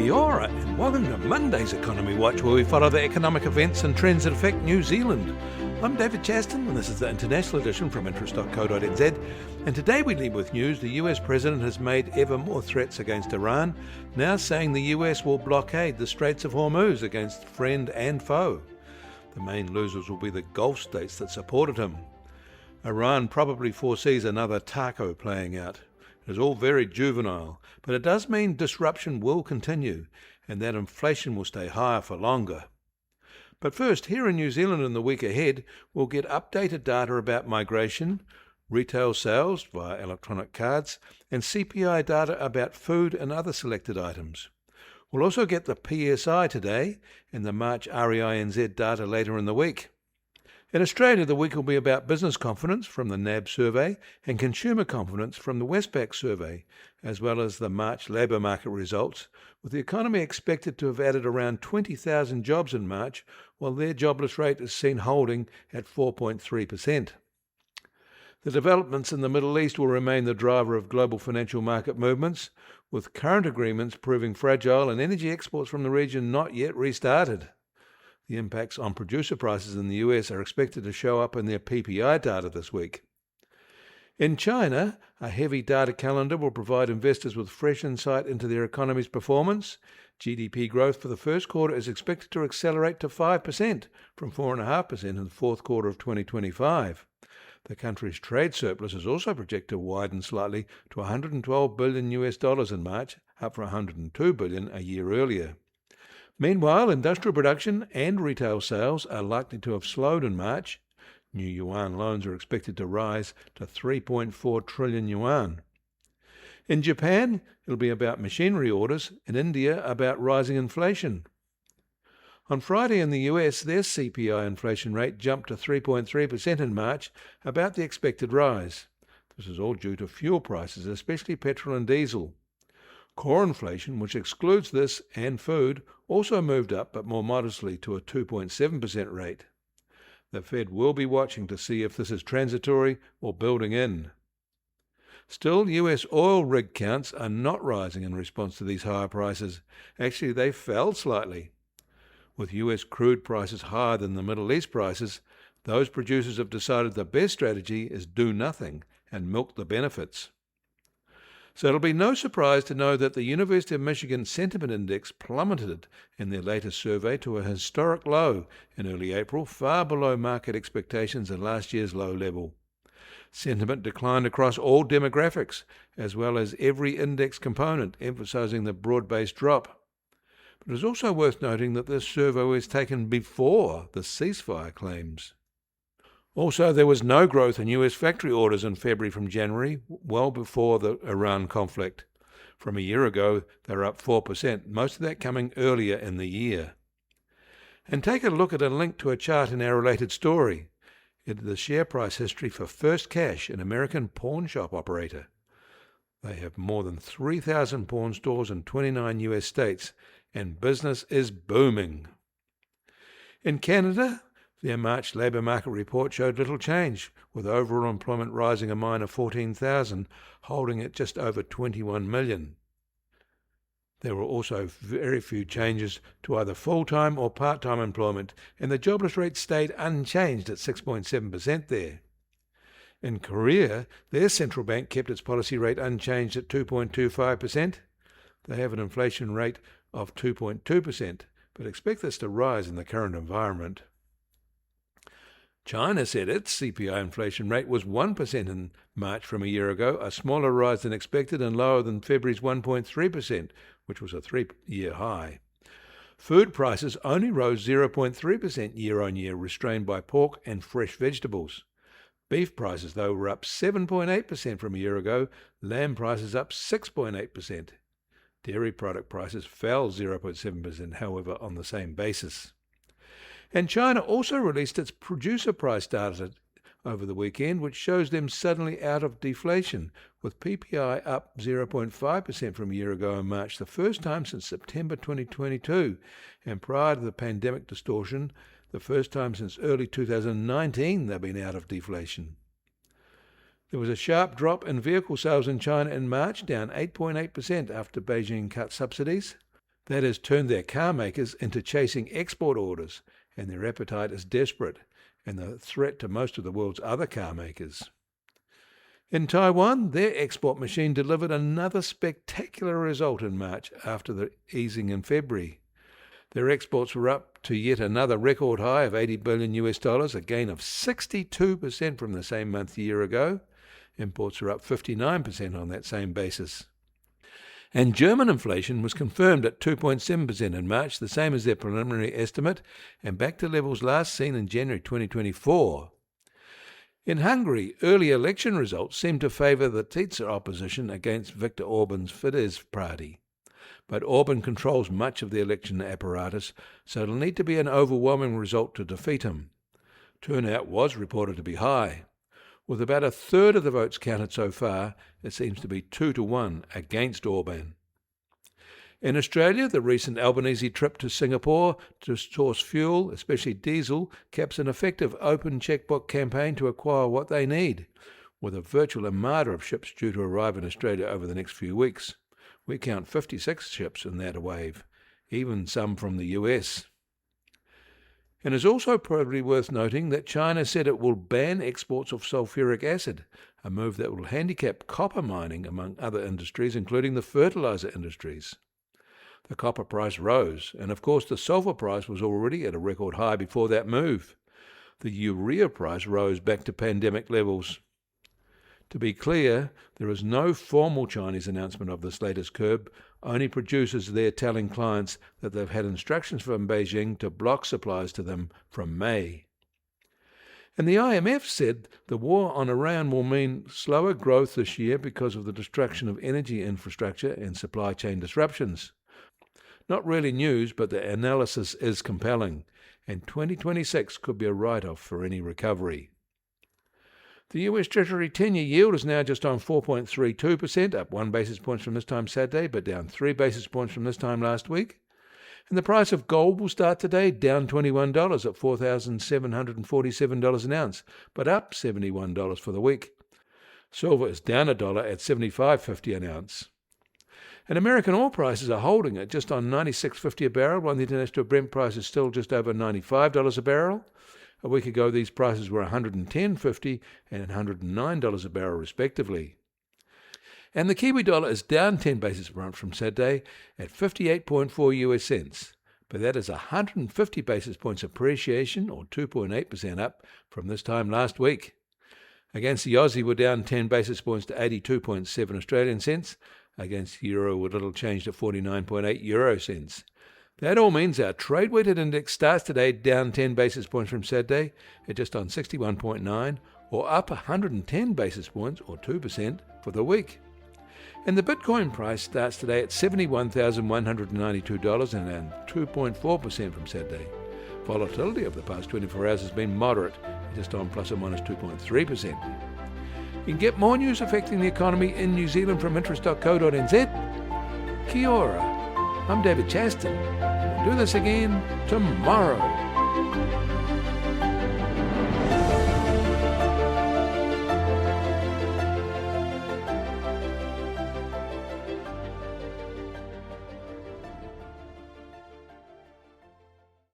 Kia ora, and welcome to Monday's Economy Watch, where we follow the economic events and trends that affect New Zealand. I'm David Chaston, and this is the international edition from interest.co.nz. And today we lead with news. The US president has made ever more threats against Iran, now saying the US will blockade the Straits of Hormuz against friend and foe. The main losers will be the Gulf states that supported him. Iran probably foresees another taco playing out. It is all very juvenile, but it does mean disruption will continue and that inflation will stay higher for longer. But first, here in New Zealand in the week ahead, we'll get updated data about migration, retail sales via electronic cards, and CPI data about food and other selected items. We'll also get the PSI today and the March REINZ data later in the week. In Australia, the week will be about business confidence from the NAB survey and consumer confidence from the Westpac survey, as well as the March labour market results, with the economy expected to have added around 20,000 jobs in March, while their jobless rate is seen holding at 4.3%. The developments in the Middle East will remain the driver of global financial market movements, with current agreements proving fragile and energy exports from the region not yet restarted. The impacts on producer prices in the US are expected to show up in their PPI data this week. In China, a heavy data calendar will provide investors with fresh insight into their economy's performance. GDP growth for the first quarter is expected to accelerate to 5% from 4.5% in the fourth quarter of 2025. The country's trade surplus is also projected to widen slightly to $112 billion in March, up from $102 billion a year earlier. Meanwhile, industrial production and retail sales are likely to have slowed in March. New yuan loans are expected to rise to 3.4 trillion yuan. In Japan, it'll be about machinery orders. In India, about rising inflation. On Friday in the US, their CPI inflation rate jumped to 3.3% in March, about the expected rise. This is all due to fuel prices, especially petrol and diesel. Core inflation, which excludes this and food, also moved up, but more modestly, to a 2.7% rate. The Fed will be watching to see if this is transitory or building in. Still, US oil rig counts are not rising in response to these higher prices. Actually, they fell slightly. With US crude prices higher than the Middle East prices, those producers have decided the best strategy is do nothing and milk the benefits. So it'll be no surprise to know that the University of Michigan Sentiment Index plummeted in their latest survey to a historic low in early April, far below market expectations and last year's low level. Sentiment declined across all demographics, as well as every index component, emphasizing the broad-based drop. But it is also worth noting that this survey was taken before the ceasefire claims. Also, there was no growth in US factory orders in February from January, well before the Iran conflict. From a year ago, they were up 4%, most of that coming earlier in the year. And take a look at a link to a chart in our related story. It is the share price history for First Cash, an American pawn shop operator. They have more than 3,000 pawn stores in 29 US states, and business is booming. In Canada, their March labour market report showed little change, with overall employment rising a minor 14,000, holding at just over 21 million. There were also very few changes to either full-time or part-time employment, and the jobless rate stayed unchanged at 6.7% there. In Korea, their central bank kept its policy rate unchanged at 2.25%. They have an inflation rate of 2.2%, but expect this to rise in the current environment. China said its CPI inflation rate was 1% in March from a year ago, a smaller rise than expected and lower than February's 1.3%, which was a 3-year high. Food prices only rose 0.3% year-on-year, restrained by pork and fresh vegetables. Beef prices, though, were up 7.8% from a year ago, lamb prices up 6.8%. Dairy product prices fell 0.7%, however, on the same basis. And China also released its producer price data over the weekend, which shows them suddenly out of deflation, with PPI up 0.5% from a year ago in March, the first time since September 2022, and prior to the pandemic distortion, the first time since early 2019 they've been out of deflation. There was a sharp drop in vehicle sales in China in March, down 8.8% after Beijing cut subsidies. That has turned their car makers into chasing export orders, and their appetite is desperate, and the threat to most of the world's other car makers. In Taiwan, their export machine delivered another spectacular result in March after the easing in February. Their exports were up to yet another record high of $80 billion, a gain of 62% from the same month a year ago. Imports are up 59% on that same basis. And German inflation was confirmed at 2.7% in March, the same as their preliminary estimate, and back to levels last seen in January 2024. In Hungary, early election results seem to favour the Tisza opposition against Viktor Orban's Fidesz party. But Orban controls much of the election apparatus, so it'll need to be an overwhelming result to defeat him. Turnout was reported to be high. With about a third of the votes counted so far, it seems to be 2-1 against Orban. In Australia, the recent Albanese trip to Singapore to source fuel, especially diesel, caps an effective open checkbook campaign to acquire what they need, with a virtual armada of ships due to arrive in Australia over the next few weeks. We count 56 ships in that wave, even some from the US. And it's also probably worth noting that China said it will ban exports of sulfuric acid, a move that will handicap copper mining among other industries, including the fertilizer industries. The copper price rose, and of course the sulfur price was already at a record high before that move. The urea price rose back to pandemic levels. To be clear, there is no formal Chinese announcement of this latest curb, only producers there telling clients that they've had instructions from Beijing to block supplies to them from May. And the IMF said the war on Iran will mean slower growth this year because of the destruction of energy infrastructure and supply chain disruptions. Not really news, but the analysis is compelling, and 2026 could be a write-off for any recovery. The US Treasury 10-year yield is now just on 4.32%, up 1 basis point from this time Saturday, but down 3 basis points from this time last week. And the price of gold will start today down $21 at $4,747 an ounce, but up $71 for the week. Silver is down $1 at $75.50 an ounce. And American oil prices are holding at just on $96.50 a barrel, while the international Brent price is still just over $95 a barrel. A week ago, these prices were $110.50 and $109 a barrel, respectively. And the Kiwi dollar is down 10 basis points from Saturday at 58.4 US cents. But that is 150 basis points appreciation, or 2.8% up, from this time last week. Against the Aussie, we're down 10 basis points to 82.7 Australian cents. Against the euro, we're little changed to 49.8 euro cents. That all means our trade-weighted index starts today down 10 basis points from Saturday at just on 61.9, or up 110 basis points, or 2%, for the week. And the Bitcoin price starts today at $71,192 and down 2.4% from Saturday. Volatility over the past 24 hours has been moderate, just on plus or minus 2.3%. You can get more news affecting the economy in New Zealand from interest.co.nz. Kia ora. I'm David Chaston. We'll do this again tomorrow.